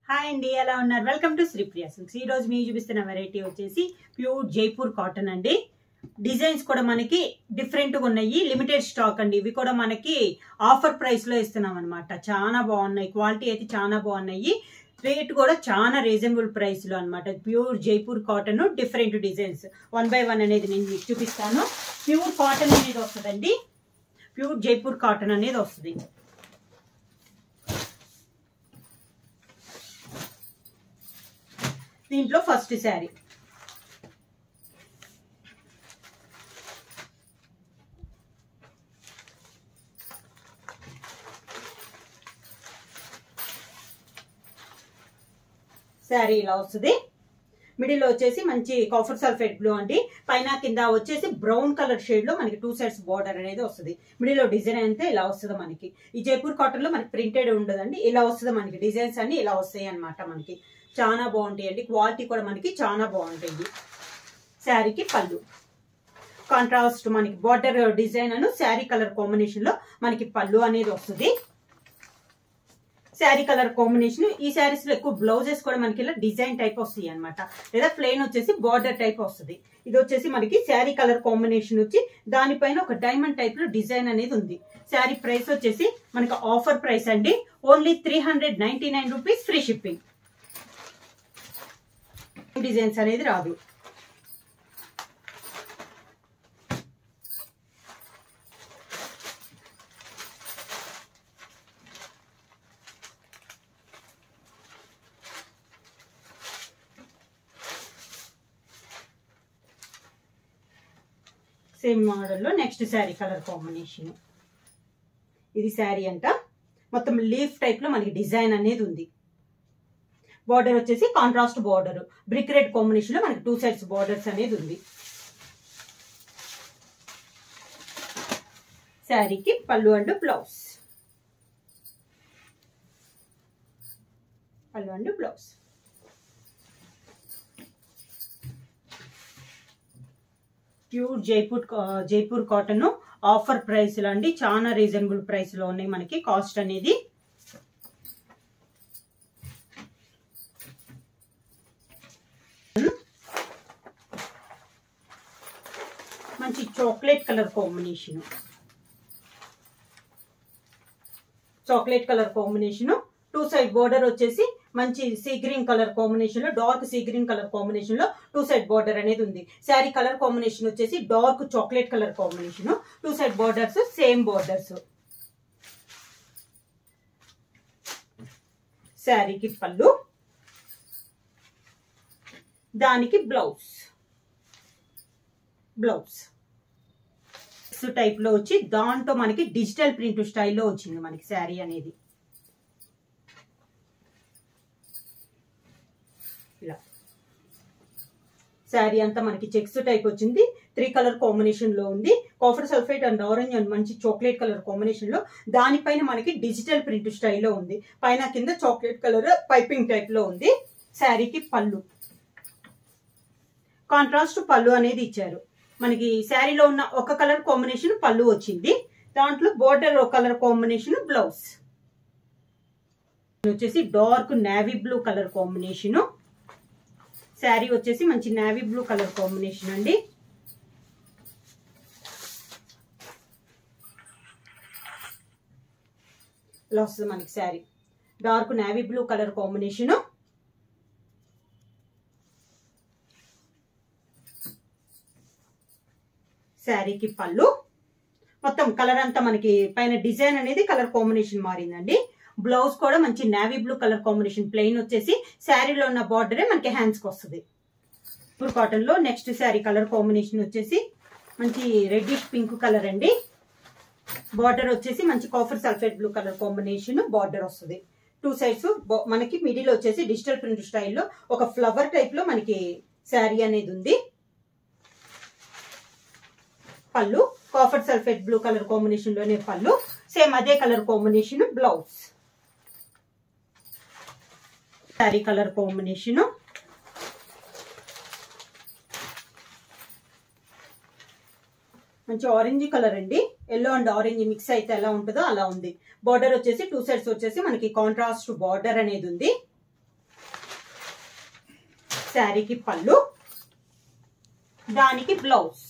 Hi అండి, ఎలా ఉన్నారు? Welcome to Sripriya silks. ఈ రోజు మీకు చూపిస్తున్న వెరైటీ వచ్చేసి ప్యూర్ జైపూర్ కాటన్ అండి. డిజైన్స్ కూడా మనకి డిఫరెంట్ గా ఉన్నాయి. లిమిటెడ్ స్టాక్ అండి. ఇవి కూడా మనకి ఆఫర్ ప్రైస్ లో ఇస్తున్నాం అనమాట. చాలా బాగున్నాయి, క్వాలిటీ అయితే చాలా బాగున్నాయి. రేట్ కూడా చాలా రీజనబుల్ ప్రైస్ లో అనమాట. Pure Jaipur cotton, different designs 1 by 1 అనేది నేను మీకు చూపిస్తాను. ప్యూర్ కాటన్ అనేది వస్తుందండి. ప్యూర్ జైపూర్ కాటన్ అనేది వస్తుంది. దీంట్లో ఫస్ట్ శారీ ఇలా వస్తుంది. మిడిల్ లో వచ్చేసి మంచి కాఫర్ సల్ఫేట్ బ్లూ అండి. పైన కింద వచ్చేసి బ్రౌన్ కలర్ షేడ్ లో మనకి 2 sides బార్డర్ అనేది వస్తుంది. మిడిల్ లో డిజైన్ అంతే ఇలా వస్తుంది మనకి. ఈ జైపూర్ కాటన్ లో మనకి ప్రింటెడ్ ఉండదండి, ఇలా వస్తుంది మనకి. డిజైన్స్ అన్ని ఇలా వస్తాయి అనమాట. మనకి చాలా బాగుంటాయి అండి. క్వాలిటీ కూడా మనకి చాలా బాగుంటాయి. శారీకి పళ్ళు కాంట్రాస్ట్ మనకి బార్డర్ డిజైన్ అను శారీ కలర్ కాంబినేషన్ లో మనకి పళ్ళు అనేది వస్తుంది. Sari colour combination. ఈ శారీస్ లో ఎక్కువ బ్లౌజెస్ కూడా మనకి ఇలా డిజైన్ టైప్ వస్తాయి అనమాట, లేదా ప్లెయిన్ వచ్చేసి బార్డర్ టైప్ వస్తుంది. ఇది వచ్చేసి మనకి శారీ కలర్ కాంబినేషన్ వచ్చి దానిపైన ఒక డైమండ్ టైప్ లో డిజైన్ అనేది ఉంది. శారీ ప్రైస్ వచ్చేసి మనకి ఆఫర్ ప్రైస్ అండి. Only 399 rupees, free shipping. Designs అనేది రాదు. సేమ్ మోడల్లో నెక్స్ట్ శారీ కలర్ కాంబినేషన్. ఇది శారీ అంట. మొత్తం లీఫ్ టైప్ లో మనకి డిజైన్ అనేది ఉంది. బార్డర్ వచ్చేసి contrast border, brick red combination లో మనకి 2 sides బార్డర్స్ అనేది ఉంది. శారీకి పళ్ళు అండ్ బ్లౌజ్. పళ్ళు and blouse. Pure Jaipur cotton offer price లో అండి. చాలా రీజనబుల్ ప్రైస్ లో ఉన్నాయి మనకి. కాస్ట్ అనేది మంచి chocolate colour combination. Chocolate colour combination, 2 side border వచ్చేసి మంచి సీ గ్రీన్ కలర్ కాంబినేషన్ లో, dark sea green colour combination లో 2 side బోర్డర్ అనేది ఉంది. శారీ కలర్ కాంబినేషన్ వచ్చేసి dark chocolate colour combination, 2 side borders, same borders. శారీకి పళ్ళు, దానికి బ్లౌజ్. టైప్ లో వచ్చి దాంట్లో మనకి డిజిటల్ ప్రింట్ స్టైల్లో వచ్చింది మనకి శారీ అనేది. ఇలా శారీ అంతా మనకి చెక్స్ టైప్ వచ్చింది. 3 color కాంబినేషన్ లో ఉంది. Copper sulphate and orange and మంచి చాక్లెట్ కలర్ కాంబినేషన్ లో, దానిపైన మనకి డిజిటల్ ప్రింట్ స్టైల్లో ఉంది. పైన కింద చాక్లెట్ కలర్ పైపింగ్ టైప్ లో ఉంది. శారీకి పళ్ళు కాంట్రాస్ట్ పళ్ళు అనేది ఇచ్చారు మనకి. శారీలో ఉన్న ఒక కలర్ కాంబినేషన్ పళ్ళు వచ్చింది. దాంట్లో బోర్డర్ కలర్ కాంబినేషన్ బ్లౌజ్ వచ్చేసి dark navy blue colour combination. Sari వచ్చేసి మంచి నేవీ బ్లూ కలర్ కాంబినేషన్ అండి. ఇలా వస్తుంది మనకి sari. Dark navy blue colour combination. శారీకి పళ్ళు. మొత్తం కలర్ అంతా మనకి పైన డిజైన్ అనేది కలర్ కాంబినేషన్ మారిందండి. బ్లౌజ్ కూడా మంచి navy blue colour combination. Plain వచ్చేసి శారీలో ఉన్న బార్డరే మనకి హ్యాండ్స్ కి వస్తుంది. ఇప్పుడు కాటన్ లో నెక్స్ట్ శారీ కలర్ కాంబినేషన్ వచ్చేసి మంచి రెడ్డిష్ పింక్ కలర్ అండి. బార్డర్ వచ్చేసి మంచి copper sulphate blue colour combination border వస్తుంది. 2 sides మనకి మిడిల్ వచ్చేసి డిజిటల్ ప్రింట్ స్టైల్లో ఒక ఫ్లవర్ టైప్ లో మనకి శారీ అనేది ఉంది. పళ్ళు copper sulphate blue colour combination లోనే పళ్ళు, సేమ్ అదే colour combination blouse. Sari colour combination మంచి ఆరెంజ్ కలర్ అండి. ఎల్లో అండ్ ఆరెంజ్ మిక్స్ అయితే ఎలా ఉంటుందో అలా ఉంది. బార్డర్ వచ్చేసి 2 sides వచ్చేసి మనకి కాంట్రాస్ట్ బార్డర్ అనేది ఉంది. శారీకి పళ్ళు, దానికి blouse.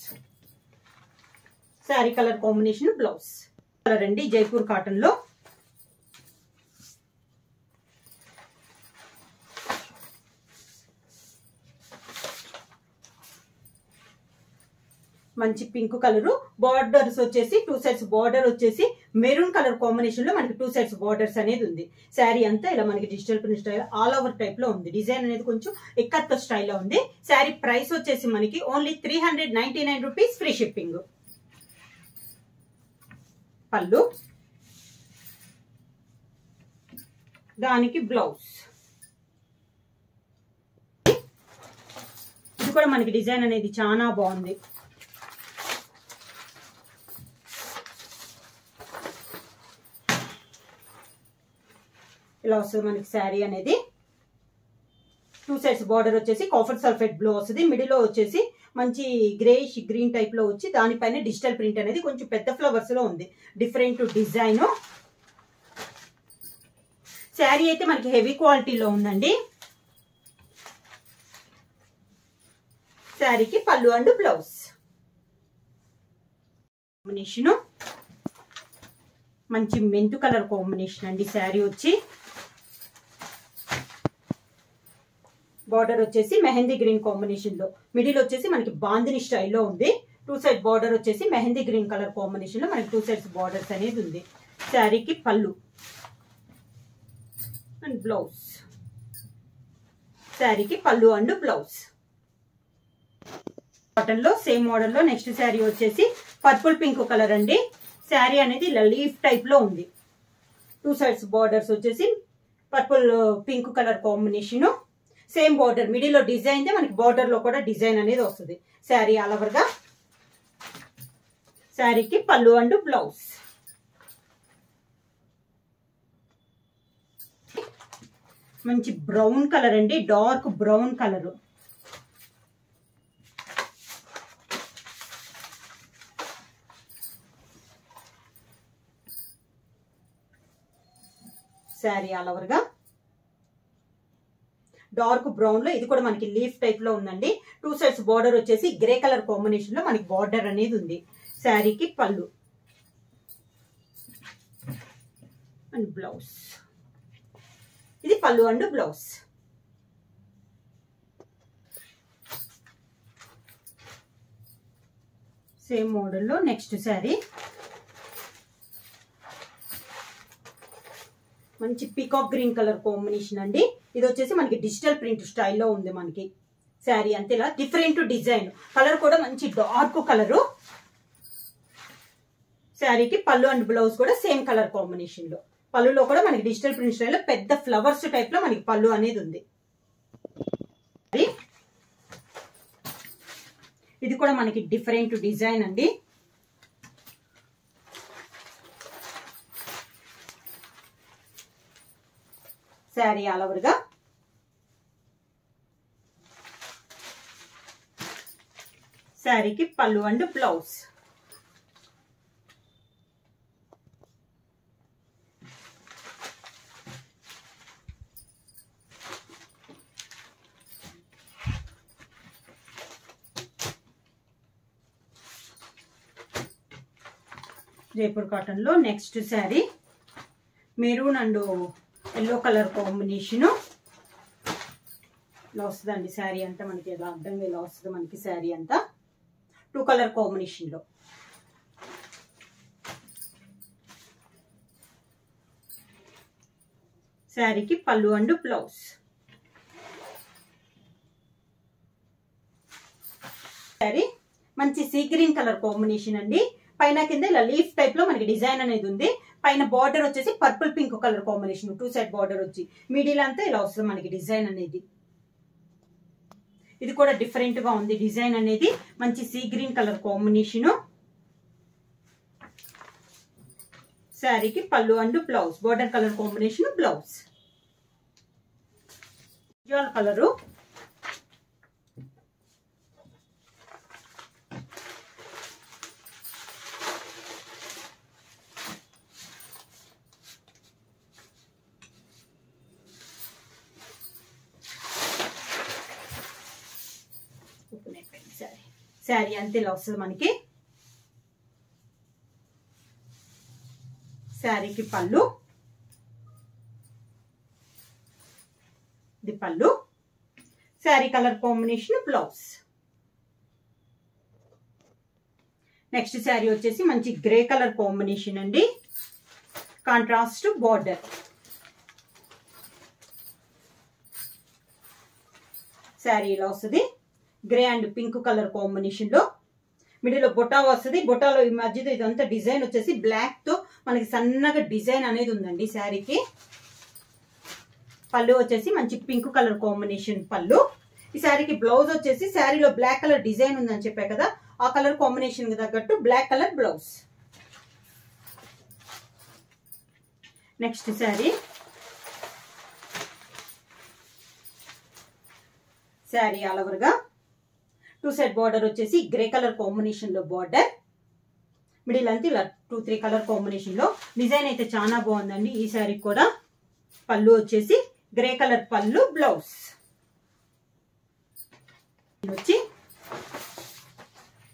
Sari colour combination blouse colour అండి, జైపూర్ కాటన్ లో. మంచి పింక్ కలర్, బార్డర్స్ వచ్చేసి 2 సైడ్స్ బార్డర్ వచ్చేసి మెరూన్ కలర్ కాంబినేషన్ లో మనకి 2 సైడ్స్ బార్డర్స్ అనేది ఉంది. శారీ అంతా ఇలా మనకి digital print style all over type లో ఉంది. డిజైన్ అనేది కొంచెం ఎక్కత్త స్టైల్ లో ఉంది. శారీ ప్రైస్ వచ్చేసి మనకి ఓన్లీ 399 రూపీస్, ఫ్రీ షిప్పింగ్. పళ్ళు, దానికి బ్లౌజ్. ఇది కూడా మనకి డిజైన్ అనేది చాలా బాగుంది. ఇలా వస్తుంది మనకి శారీ అనేది. 2 సైడ్స్ బార్డర్ వచ్చేసి కాఫర్ సల్ఫేట్ బ్లూ వస్తుంది. మిడిల్ లో వచ్చేసి మంచి గ్రేయిష్ గ్రీన్ టైప్ లో వచ్చి దానిపైన డిజిటల్ ప్రింట్ అనేది కొంచెం పెద్ద ఫ్లవర్స్ లో ఉంది. Different design. శారీ అయితే మనకి హెవీ క్వాలిటీలో ఉందండి. శారీకి పళ్ళు అండ్ బ్లౌజ్ కాంబినేషన్ మంచి మెంతు కలర్ కాంబినేషన్ అండి. శారీ వచ్చి బార్డర్ వచ్చేసి మెహందీ గ్రీన్ కాంబినేషన్ లో, మిడిల్ వచ్చేసి మనకి బాందిని స్టైల్లో ఉంది. 2 సైడ్ బార్డర్ వచ్చేసి మెహందీ గ్రీన్ కలర్ కాంబినేషన్ లో మనకి 2 సైడ్స్ బార్డర్స్ అనేది ఉంది. శారీకి పళ్ళు అండ్ బ్లౌజ్. శారీకి పళ్ళు అండ్ బ్లౌజ్. కాటన్ లో సేమ్ మోడల్ లో నెక్స్ట్ శారీ వచ్చేసి పర్పుల్ పింక్ కలర్ అండి. శారీ అనేది ఇలా లీఫ్ టైప్ లో ఉంది. 2 సైడ్స్ బార్డర్స్ వచ్చేసి purple pink colour combination. Same border middle లో డిజైన్, మనకి బార్డర్ లో కూడా డిజైన్ అనేది వస్తుంది. శారీ ఆల్ ఓవర్ గా. శారీకి పళ్ళు అండ్ బ్లౌజ్. మంచి బ్రౌన్ కలర్ అండి, dark brown colour. Sari all over గా డార్క్ బ్రౌన్ లో, ఇది కూడా మనకి లీఫ్ టైప్ లో ఉందండి. 2 సైడ్స్ బార్డర్ వచ్చేసి గ్రే కలర్ కాంబినేషన్ లో మనకి బార్డర్ అనేది ఉంది. శారీకి పళ్ళు అండ్ బ్లౌజ్. ఇది పళ్ళు అండ్ బ్లౌజ్. సేమ్ మోడల్ లో నెక్స్ట్ శారీ మంచి పీకాక్ గ్రీన్ కలర్ కాంబినేషన్ అండి. ఇది వచ్చేసి మనకి డిజిటల్ ప్రింట్ స్టైల్లో ఉంది. మనకి శారీ అంతే ఇలా డిఫరెంట్ డిజైన్. కలర్ కూడా మంచి డార్క్ కలరు. శారీకి పళ్ళు అండ్ బ్లౌజ్ కూడా సేమ్ కలర్ కాంబినేషన్ లో. పళ్ళులో కూడా మనకి డిజిటల్ ప్రింట్ స్టైల్లో పెద్ద ఫ్లవర్స్ టైప్ లో మనకి పళ్ళు అనేది ఉంది. ఇది కూడా మనకి డిఫరెంట్ డిజైన్ అండి. శారీ ఆల్ ఓవర్ గా. శారీకి పళ్ళు అండ్ బ్లౌజ్. జైపూర్ కాటన్ లో next sari maroon and yellow colour combination ఇలా వస్తుందండి. శారీ అంతా మనకి ఇలా అడ్డంగా ఇలా వస్తుంది మనకి. శారీ అంతా 2 కలర్ కాంబినేషన్ లో. శారీకి పళ్ళు అండ్ బ్లౌజ్. శారీ మంచి సీ గ్రీన్ కలర్ కాంబినేషన్ అండి. పైన కింద ఇలా లీఫ్ టైప్ లో మనకి డిజైన్ అనేది ఉంది. పైన బార్డర్ వచ్చేసి purple pink colour combination. 2 side border వచ్చి మిడిల్ అంతా ఇలా వస్తుంది మనకి డిజైన్ అనేది. ఇది కూడా డిఫరెంట్ గా ఉంది డిజైన్ అనేది. మంచి సీ గ్రీన్ కలర్ కాంబినేషన్. శారీకి పళ్ళు and blouse. Border colour combination blouse. Colour sari అంతే ఇలా వస్తుంది మనకి. శారీకి పళ్ళు, ఇది పళ్ళు. Sari colour combination blouse. Next sari వచ్చేసి మంచి గ్రే కలర్ కాంబినేషన్ అండి, కాంట్రాస్ట్ బార్డర్. శారీ ఇలా వస్తుంది grey and pink colour combination లో. మిడిల్ లో బొటా వస్తుంది. బొటాలో ఈ మధ్యలో ఇదంతా డిజైన్ వచ్చేసి బ్లాక్ తో మనకి సన్నగా డిజైన్ అనేది ఉందండి శారీకి. పళ్ళు వచ్చేసి మంచి పింక్ కలర్ కాంబినేషన్ పళ్ళు. ఈ శారీకి బ్లౌజ్ వచ్చేసి శారీలో బ్లాక్ కలర్ డిజైన్ ఉందని చెప్పా కదా, ఆ కలర్ కాంబినేషన్ తగ్గట్టు black colour blouse. Next sari, sari all over గా 2 సైడ్ బార్డర్ వచ్చేసి గ్రే కలర్ కాంబినేషన్ లో బార్డర్. మిడిల్ అంతా ఇలా 2-3 కలర్ కాంబినేషన్ లో. డిజైన్ అయితే చాలా బాగుందండి ఈ శారీ కూడా. పళ్ళు వచ్చేసి గ్రే కలర్ పళ్ళు, బ్లౌజ్ వచ్చి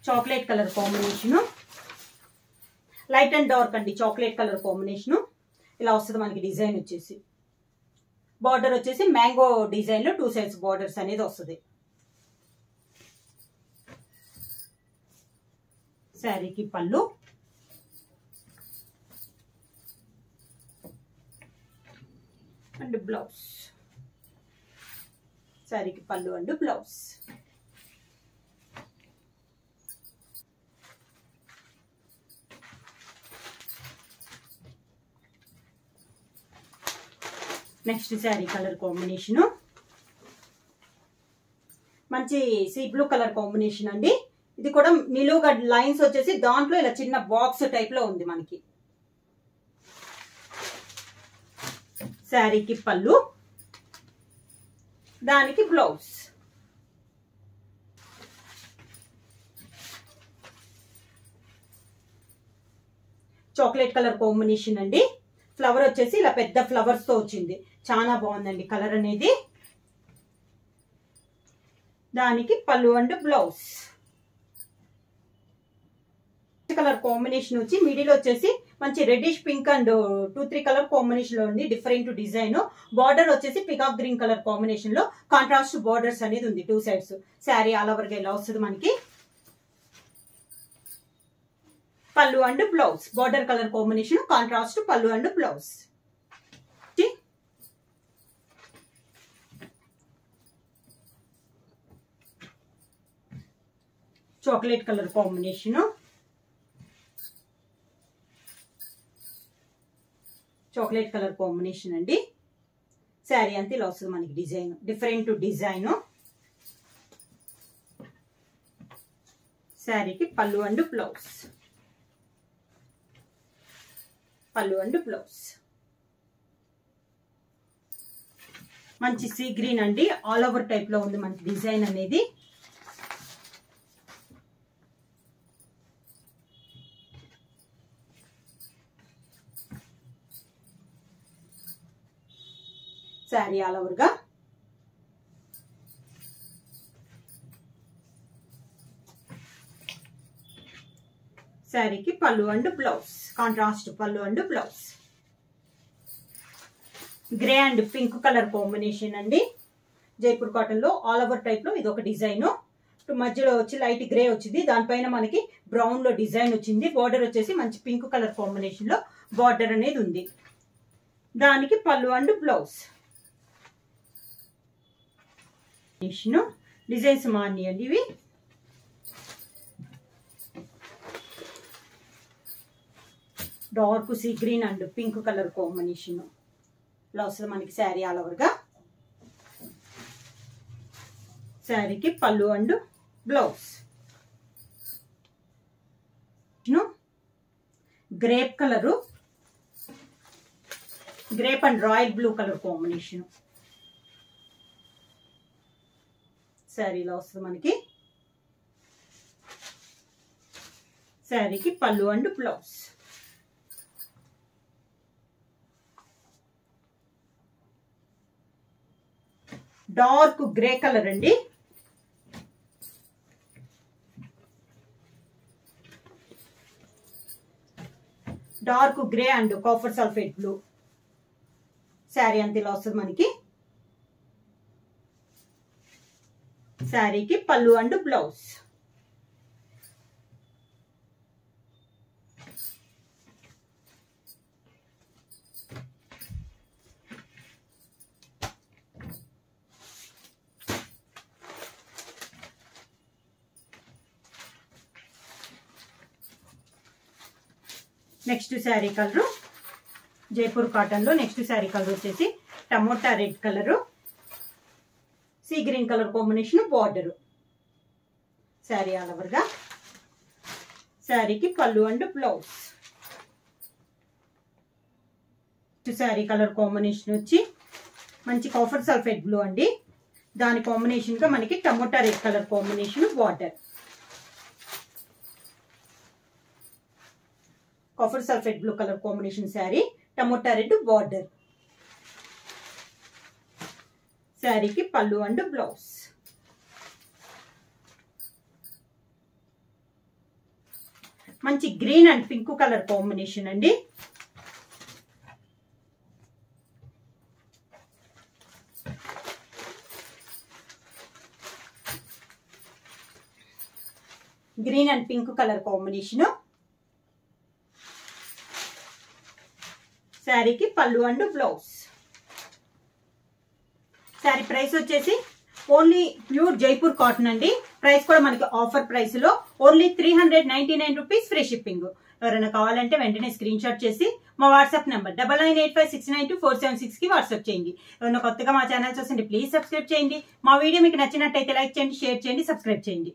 chocolate colour combination, light and dark అండి, చాక్లెట్ కలర్ కాంబినేషన్. ఇలా వస్తుంది మనకి డిజైన్ వచ్చేసి. బార్డర్ వచ్చేసి మ్యాంగో డిజైన్ లో 2 సైడ్స్ బార్డర్స్ అనేది వస్తుంది. శారీకి పళ్ళు, అండ్ బ్లౌజ్. శారీకి పళ్ళు and blouse. Next sari colour combination మంచి సీ బ్లూ కలర్ కాంబినేషన్ అండి. ఇది కూడా నిలువుగా లైన్స్ వచ్చేసి దాంట్లో ఇలా చిన్న బాక్స్ టైప్ లో ఉంది మనకి. శారీకి పళ్ళు, దానికి బ్లౌజ్. చాక్లెట్ కలర్ కాంబినేషన్ అండి. ఫ్లవర్ వచ్చేసి ఇలా పెద్ద ఫ్లవర్స్ తో వచ్చింది, చాలా బాగుందండి కలర్ అనేది. దానికి పళ్ళు అండ్ బ్లౌజ్. కలర్ కాంబినేషన్ వచ్చి మిడిల్ వచ్చేసి మంచి reddish pink and 2-3 colour combination లో ఉంది, డిఫరెంట్ డిజైన్. బార్డర్ వచ్చేసి పికాక్ గ్రీన్ కలర్ కాంబినేషన్ లో కాంట్రాస్ట్ బార్డర్స్ అనేది ఉంది 2 సైడ్స్. శారీ ఆల్ ఓవర్ గా ఇలా వస్తుంది మనకి. పళ్ళు and blouse, border colour combination, contrast పళ్ళు and blouse. Chocolate colour combination, chocolate colour combination అండి. శారీ అంతా ఇలా వస్తుంది మనకి డిజైన్, డిఫరెంట్ డిజైన్. శారీకి పళ్ళు అండ్ బ్లౌజ్, పళ్ళు అండ్ బ్లౌజ్. మంచి సీ గ్రీన్ అండి, ఆల్ ఓవర్ టైప్ లో ఉంది మనకి డిజైన్ అనేది. శారీ ఆల్ ఓవర్ గా. శారీకి పళ్ళు అండ్ బ్లౌజ్, కాంట్రాస్ట్ పళ్ళు and blouse. Grey and pink colour combination అండి. జైపూర్ కాటన్ లో ఆల్ ఓవర్ టైప్ లో ఇది ఒక డిజైన్. మధ్యలో వచ్చి లైట్ గ్రే వచ్చింది, దానిపైన మనకి బ్రౌన్ లో డిజైన్ వచ్చింది. బార్డర్ వచ్చేసి మంచి పింక్ కలర్ కాంబినేషన్ లో బార్డర్ అనేది ఉంది. దానికి పళ్ళు అండ్ బ్లౌజ్. డిజైన్స్ మారినాయండి ఇవి. Dark sea green and pink colour combination ఇలా వస్తుంది మనకి శారీ ఆల్ ఓవర్ గా. శారీకి పళ్ళు and blouse. Grape colour, grape and royal blue colour combination. శారీలో వస్తుంది మనకి. శారీకి పళ్ళు and blouse. Dark grey colour అండి. Dark grey and copper sulphate blue. Sari అంత ఇలా వస్తుంది మనకి. శారీకి పళ్ళు and blouse. Next sari colour Jaipur cotton లో నెక్స్ట్ శారీ కలర్ వచ్చేసి tomato red colour, sea green colour combination border. Sari all over గా. శారీకి పళ్ళు and blouse. Sari colour combination వచ్చి మంచి కాపర్ సల్ఫేట్ బ్లూ అండి. దాని కాంబినేషన్ గా మనకి tomato red colour combination border. Copper sulphate blue colour combination sari, tomato red border. శారీకి పళ్ళు అండ్ బ్లౌజ్. మంచి green and pink colour combination అండి. Green and pink colour combination. శారీకి పళ్ళు అండ్ బ్లౌజ్. శారీ ప్రైస్ వచ్చేసి ఓన్లీ ప్యూర్ జైపూర్ కాటన్ అండి. Price కూడా మనకి ఆఫర్ ప్రైస్ లో ఓన్లీ 399 రూపీస్ ఫ్రీ షిప్పింగ్. ఎవరైనా కావాలంటే వెంటనే స్క్రీన్ షాట్ చేసి మా వాట్సాప్ నెంబర్ 9985692476 కి వాట్సాప్ చేయండి. ఎవరైనా కొత్తగా మా ఛానల్ చూసండి ప్లీజ్ సబ్స్క్రైబ్ చేయండి. మా వీడియో మీకు నచ్చినట్టయితే లైక్ చేయండి, షేర్ చేయండి, సబ్స్క్రైబ్ చేయండి.